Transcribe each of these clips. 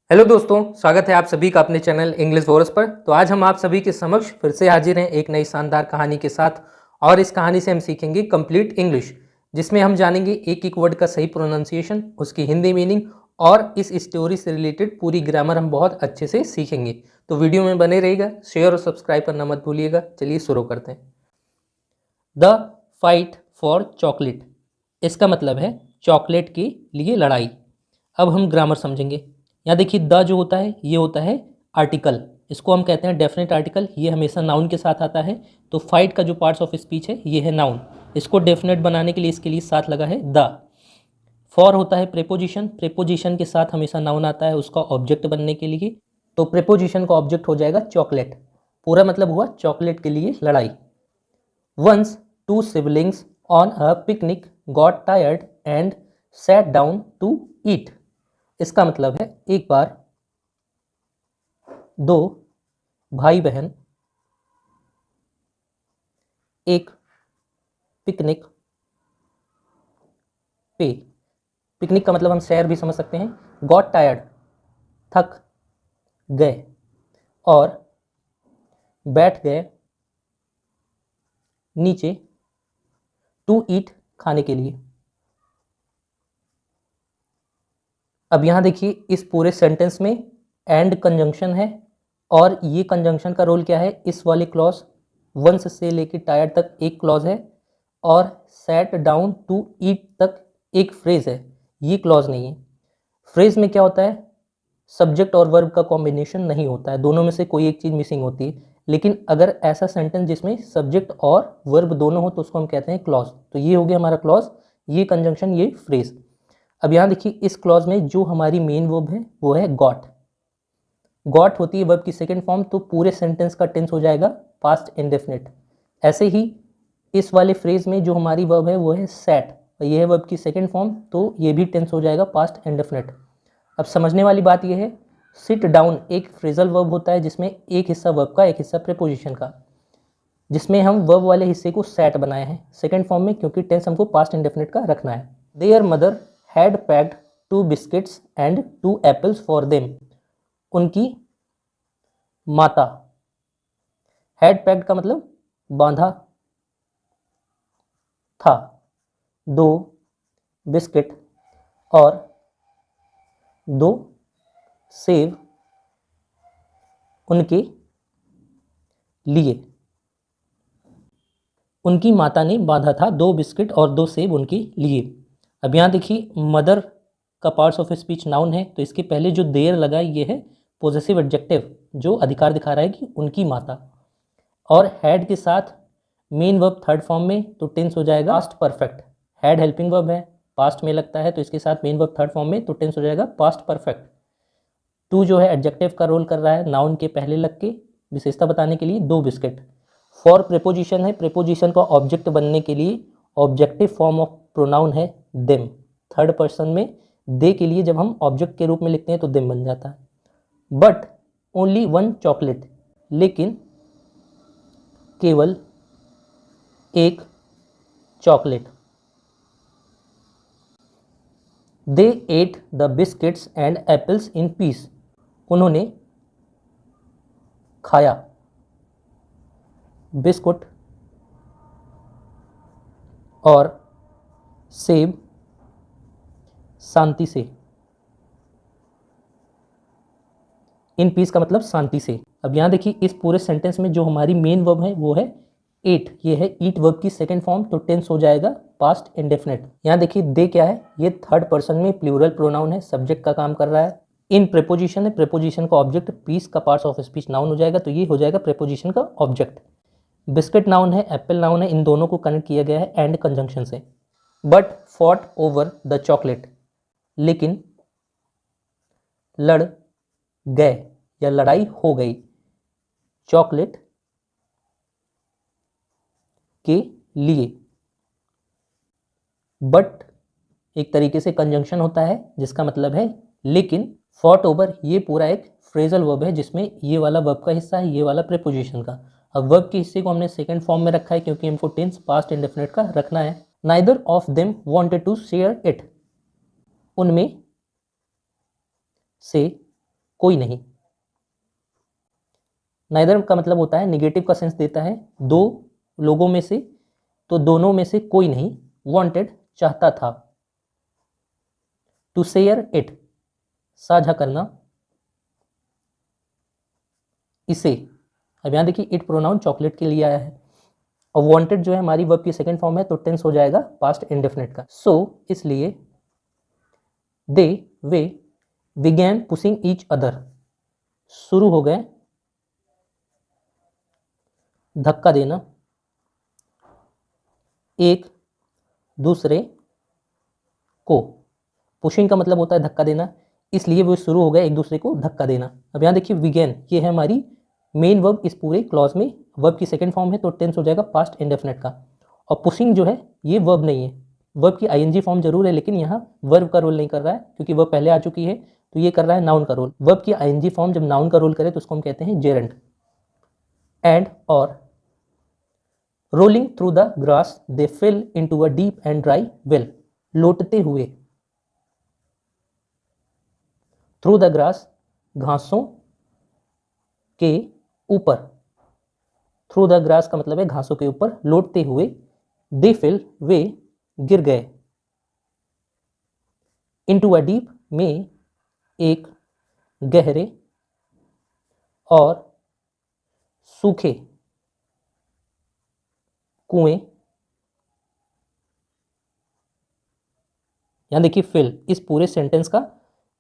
Hello दोस्तों, स्वागत है आप सभी का अपने चैनल इंग्लिश वॉर्स पर। तो आज हम आप सभी के समक्ष फिर से हाजिर हैं एक नई शानदार कहानी के साथ। और इस कहानी से हम सीखेंगे कंप्लीट इंग्लिश, जिसमें हम जानेंगे एक एक वर्ड का सही प्रोनाउंसिएशन, उसकी हिंदी मीनिंग और इस स्टोरी से रिलेटेड पूरी ग्रामर हम बहुत अच्छे से सीखेंगे। तो वीडियो में बने रहिएगा, शेयर और सब्सक्राइब करना मत भूलिएगा। चलिए शुरू करते हैं। द फाइट फॉर चॉकलेट, इसका मतलब है चॉकलेट के लिए लड़ाई। अब हम ग्रामर समझेंगे। यहाँ देखिए, द जो होता है ये होता है आर्टिकल, इसको हम कहते हैं डेफिनेट आर्टिकल। ये हमेशा नाउन के साथ आता है। तो फाइट का जो पार्ट्स ऑफ स्पीच है ये है नाउन, इसको डेफिनेट बनाने के लिए इसके लिए साथ लगा है द। फॉर होता है प्रेपोजिशन, प्रेपोजिशन के साथ हमेशा नाउन आता है उसका ऑब्जेक्ट बनने के लिए। तो प्रेपोजिशन का ऑब्जेक्ट हो जाएगा चॉकलेट। पूरा मतलब हुआ चॉकलेट के लिए लड़ाई। Once two siblings on a picnic got tired and sat down to eat. इसका मतलब है एक बार दो भाई बहन एक पिकनिक पे, पिकनिक का मतलब हम सैर भी समझ सकते हैं, गॉट टायर्ड थक गए और बैठ गए नीचे टू ईट खाने के लिए। अब यहाँ देखिए, इस पूरे सेंटेंस में एंड कंजंक्शन है और ये कंजंक्शन का रोल क्या है, इस वाले क्लॉज वंस से लेके टायर्ड तक एक क्लॉज है और सैट डाउन टू ईट तक एक फ्रेज है, ये क्लॉज नहीं है। फ्रेज में क्या होता है, सब्जेक्ट और वर्ब का कॉम्बिनेशन नहीं होता है, दोनों में से कोई एक चीज़ मिसिंग होती है। लेकिन अगर ऐसा सेंटेंस जिसमें सब्जेक्ट और वर्ब दोनों हो तो उसको हम कहते हैं क्लॉज। तो ये हो गया हमारा क्लॉज, ये कंजंक्शन, ये फ्रेज। अब यहाँ देखिए, इस क्लॉज में जो हमारी मेन वर्ब है वो है गॉट। गॉट होती है वर्ब की सेकंड फॉर्म, तो पूरे सेंटेंस का टेंस हो जाएगा पास्ट इंडेफिनिट। ऐसे ही इस वाले फ्रेज में जो हमारी वर्ब है वो है सैट, ये है वर्ब की सेकंड फॉर्म, तो ये भी टेंस हो जाएगा पास्ट इंडेफिनिट। अब समझने वाली बात यह है, सिट डाउन एक फ्रेजल वर्ब होता है जिसमें एक हिस्सा वर्ब का एक हिस्सा प्रीपोजिशन का, जिसमें हम वर्ब वाले हिस्से को सैट बनाए हैं सेकंड फॉर्म में, क्योंकि टेंस हमको पास्ट इंडेफिनिट का रखना है। There mother had packed 2 biscuits and 2 apples for them. उनकी माता, हैड पैक्ड का मतलब बांधा था, 2 बिस्किट और 2 सेब उनके लिए। उनकी माता ने बांधा था 2 बिस्किट और 2 सेब उनके लिए। अब यहाँ देखिए, मदर का पार्ट्स ऑफ स्पीच नाउन है, तो इसके पहले जो देयर लगा ये है पोजेसिव एडजेक्टिव, जो अधिकार दिखा रहा है कि उनकी माता। और हैड के साथ मेन वर्ब थर्ड फॉर्म में, तो टेंस हो जाएगा past perfect. Had helping verb है, पास्ट में लगता है, तो इसके साथ मेन वर्ब थर्ड फॉर्म में, तो टेंस हो जाएगा पास्ट परफेक्ट। टू जो है एडजेक्टिव का रोल कर रहा है, नाउन के पहले लग के विशेषता बताने के लिए 2 बिस्किट। फॉर प्रीपोजिशन है, प्रीपोजिशन का ऑब्जेक्ट बनने के लिए ऑब्जेक्टिव फॉर्म ऑफ प्रोनाउन है देम। थर्ड पर्सन में दे के लिए जब हम ऑब्जेक्ट के रूप में लिखते हैं तो देम बन जाता है। बट ओनली 1 चॉकलेट, लेकिन केवल एक chocolate. They at the biscuits and apples in peace. उन्होंने खाया बिस्कुट और सेब शांति से। इन पीस का मतलब शांति से। अब यहाँ देखिए, इस पूरे सेंटेंस में जो हमारी मेन वर्ब है वो है एट, ये है ईट वर्ब की सेकंड फॉर्म, तो टेंस हो जाएगा पास्ट इंडेफिनिट। यहाँ देखिए, दे क्या है, ये थर्ड पर्सन में प्लूरल प्रोनाउन है, सब्जेक्ट का काम कर रहा है। इन प्रेपोजिशन है, प्रेपोजिशन का ऑब्जेक्ट, पीस का पार्ट्स ऑफ स्पीच नाउन हो जाएगा, तो ये हो जाएगा प्रेपोजिशन का ऑब्जेक्ट। बिस्किट नाउन है, एप्पल नाउन है, इन दोनों को कनेक्ट किया गया है एंड कंजंक्शन से। But fought over the chocolate, लेकिन लड़ गए या लड़ाई हो गई चॉकलेट के लिए। बट एक तरीके से कंजंक्शन होता है जिसका मतलब है लेकिन। फॉट ओवर ये पूरा एक फ्रेजल वर्ब है जिसमें ये वाला वर्ब का हिस्सा है, ये वाला प्रीपोजिशन का। अब वर्ब के हिस्से को हमने सेकंड फॉर्म में रखा है क्योंकि हमको टेंस पास्ट इंडेफिनिट का रखना है। Neither of them wanted to share it, उनमें से कोई नहीं। नाइदर का मतलब होता है निगेटिव का सेंस देता है, दो लोगों में से, तो दोनों में से कोई नहीं। वांटेड चाहता था। टू शेयर इट साझा करना इसे। अब यहाँ देखिए इट प्रोनाउन चॉकलेट के लिए आया है और वांटेड जो है हमारी वर्ब की सेकंड फॉर्म है, तो टेंस हो जाएगा पास्ट इंडेफिनिट का। सो इसलिए वे बिगैन पुशिंग ईच अदर, शुरू हो गए धक्का देना एक दूसरे को। पुशिंग का मतलब होता है धक्का देना, इसलिए वो शुरू हो गए एक दूसरे को धक्का देना। अब यहाँ देखिए बिगेन, ये है हमारी मेन वर्ब इस पूरे क्लॉज में, वर्ब की सेकंड फॉर्म है, तो टेंस हो जाएगा पास्ट इंडेफिनिट का। और पुशिंग जो है ये वर्ब नहीं है, वर्ब की आईएनजी फॉर्म जरूर है, लेकिन यहाँ वर्ब का रोल नहीं कर रहा है क्योंकि वर्ब पहले आ चुकी है, तो ये कर रहा है नाउन का रोल। वर्ब की आईएनजी फॉर्म जब नाउन का रोल करे तो उसको हम कहते हैं जेरेंट। एंड और rolling through the grass they fill into a deep and dry well. लौटते हुए, थ्रू द ग्रास घासों के ऊपर, थ्रू द ग्रास का मतलब है घासों के ऊपर, लौटते हुए दे फिल वे गिर गए, इनटू अ डीप में एक गहरे और सूखे कुएं। यहां देखिए फिल, इस पूरे सेंटेंस का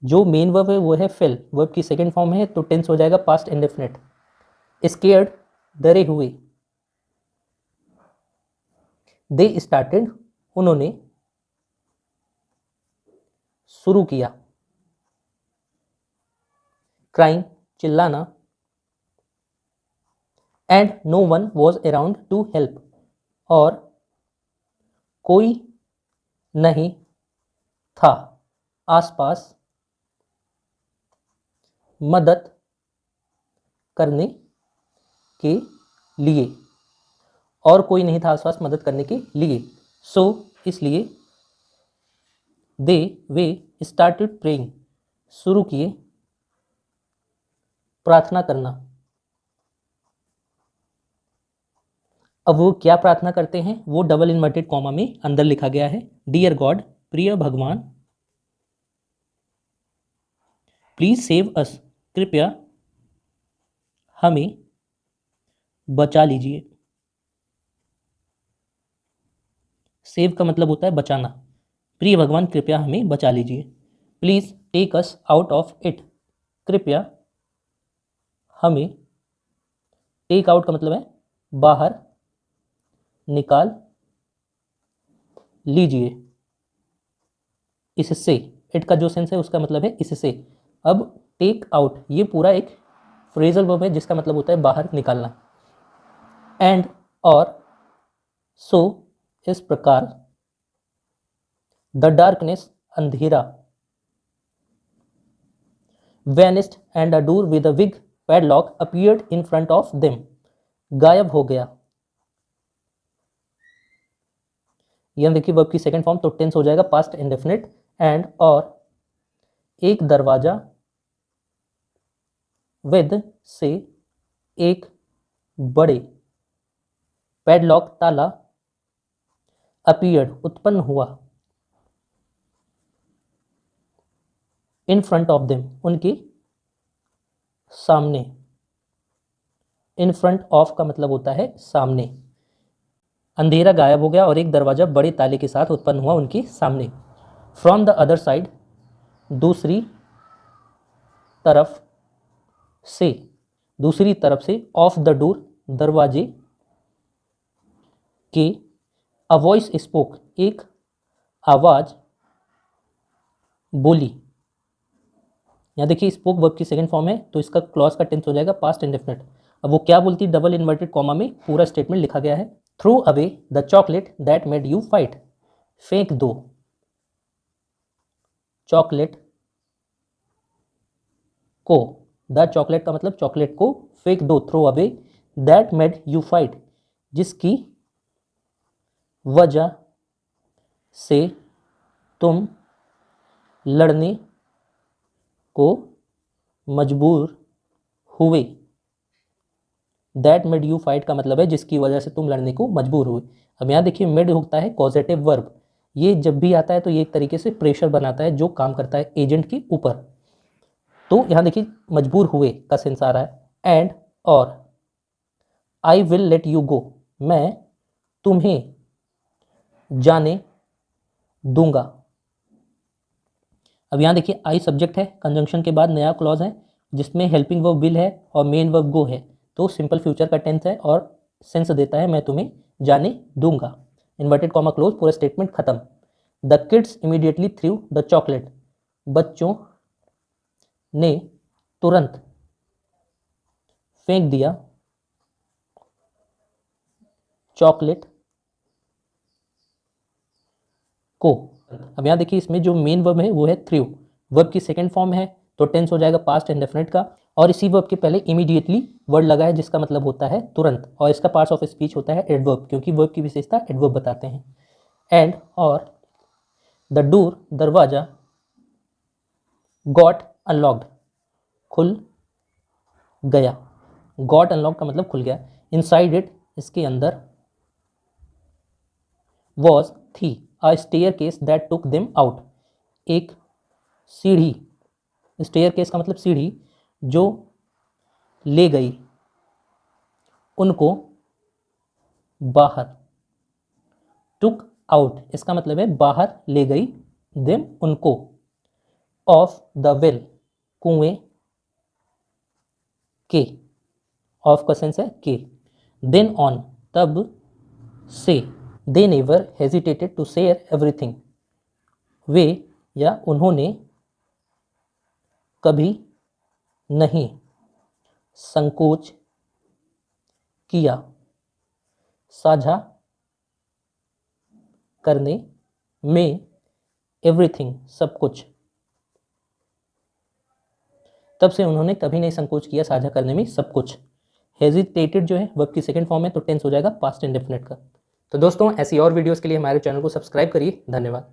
जो मेन वर्ब है वो है फिल, वर्ब की सेकंड फॉर्म है, तो टेंस हो जाएगा पास्ट इंडेफिनिट। स्केयर्ड डरे हुए, दे स्टार्टेड उन्होंने शुरू किया, क्राइंग चिल्लाना, and no one was around to help और कोई नहीं था आसपास मदद करने के लिए, और कोई नहीं था आसपास मदद करने के लिए। सो इसलिए वे स्टार्टेड प्रेइंग, शुरू किए प्रार्थना करना। अब वो क्या प्रार्थना करते हैं वो डबल इन्वर्टेड कॉमा में अंदर लिखा गया है। डियर गॉड, प्रिय भगवान, प्लीज सेव अस, कृपया हमें बचा लीजिए। सेव का मतलब होता है बचाना। प्रिय भगवान कृपया हमें बचा लीजिए। Please take us out of it, कृपया हमें, टेक आउट का मतलब है बाहर निकाल लीजिए इससे। इट का जो सेंस है उसका मतलब है इससे। अब टेक आउट ये पूरा एक फ्रेजल वर्ब है जिसका मतलब होता है बाहर निकालना। एंड और सो इस प्रकार, द डार्कनेस अंधेरा, vanished and a door with a big padlock appeared in front of them, गायब हो गया। यह देखिए वर्ब की सेकंड फॉर्म, तो टेंस हो जाएगा पास्ट इंडेफिनिट। एंड और एक दरवाजा, विद से एक बड़े, पैडलॉक ताला, अपीयर्ड उत्पन्न हुआ, इन फ्रंट ऑफ देम उनके सामने। इन फ्रंट ऑफ का मतलब होता है सामने। अंधेरा गायब हो गया और एक दरवाजा बड़े ताले के साथ उत्पन्न हुआ उनके सामने। फ्रॉम द अदर साइड, दूसरी तरफ से, दूसरी तरफ से, ऑफ द डोर दरवाजे के, अ वॉइस स्पोक एक आवाज बोली। यहाँ देखिए स्पोक वर्ब की सेकंड फॉर्म है, तो इसका क्लॉज का टेंस हो जाएगा पास्ट इंडेफिनिट। अब वो क्या बोलती, डबल इन्वर्टेड कॉमा में पूरा स्टेटमेंट लिखा गया है। Throw away the chocolate that made you fight, फेंक दो चॉकलेट को, द चॉकलेट का मतलब चॉकलेट को, फेंक दो throw away, that made you fight जिसकी वजह से तुम लड़ने को मजबूर हुए, दैट मेड यू फाइट का मतलब है जिसकी वजह से तुम लड़ने को मजबूर हुए। अब यहाँ देखिए मेड होता है कॉजेटिव वर्ब, ये जब भी आता है तो ये एक तरीके से प्रेशर बनाता है जो काम करता है एजेंट के ऊपर। तो यहाँ देखिए मजबूर हुए का सेंस आ रहा है एंड और I will let you go, मैं तुम्हें जाने दूंगा। अब यहाँ देखिए आई सब्जेक्ट है, कंजंक्शन के बाद नया क्लॉज है जिसमें हेल्पिंग वर्ब विल है और मेन वर्ब गो है, तो सिंपल फ्यूचर का टेंस है और सेंस देता है मैं तुम्हें जाने दूंगा। इन्वर्टेड कॉमा क्लोज, पूरा स्टेटमेंट खत्म। The kids immediately through the chocolate, बच्चों ने तुरंत फेंक दिया चॉकलेट को। अब यहाँ देखिए इसमें जो मेन वर्ब है वो है थ्रू, वर्ब की सेकंड फॉर्म है तो टेंस हो जाएगा पास्ट इंडेफिनिट का, और इसी वर्ब के पहले इमीडिएटली वर्ड लगा है जिसका मतलब होता है तुरंत, और इसका पार्ट्स ऑफ स्पीच होता है एडवर्ब क्योंकि वर्ब की विशेषता एडवर्ब बताते हैं। एंड और द डोर, दरवाजा, गॉट अनलॉक्ड, खुल गया, गॉट अनलॉक्ड का मतलब खुल गया। इनसाइड इट, इसके अंदर, वॉज थी a staircase that took them out, एक सीढ़ी, स्टेयर केस का मतलब सीढ़ी, जो ले गई उनको बाहर। टुक आउट इसका मतलब है बाहर ले गई, देम उनको, ऑफ द वेल, कुएं के, ऑफ का सेंस है के, देन ऑन तब से, they never hesitated to share everything, वे या उन्होंने कभी नहीं संकोच किया साझा करने में एवरीथिंग सब कुछ, तब से उन्होंने कभी नहीं संकोच किया साझा करने में सब कुछ। हेजिटेटेड जो है वर्ब की सेकंड फॉर्म है तो टेंस हो जाएगा पास्ट इंडेफिनिट का। तो दोस्तों ऐसी और वीडियोस के लिए हमारे चैनल को सब्सक्राइब करिए। धन्यवाद।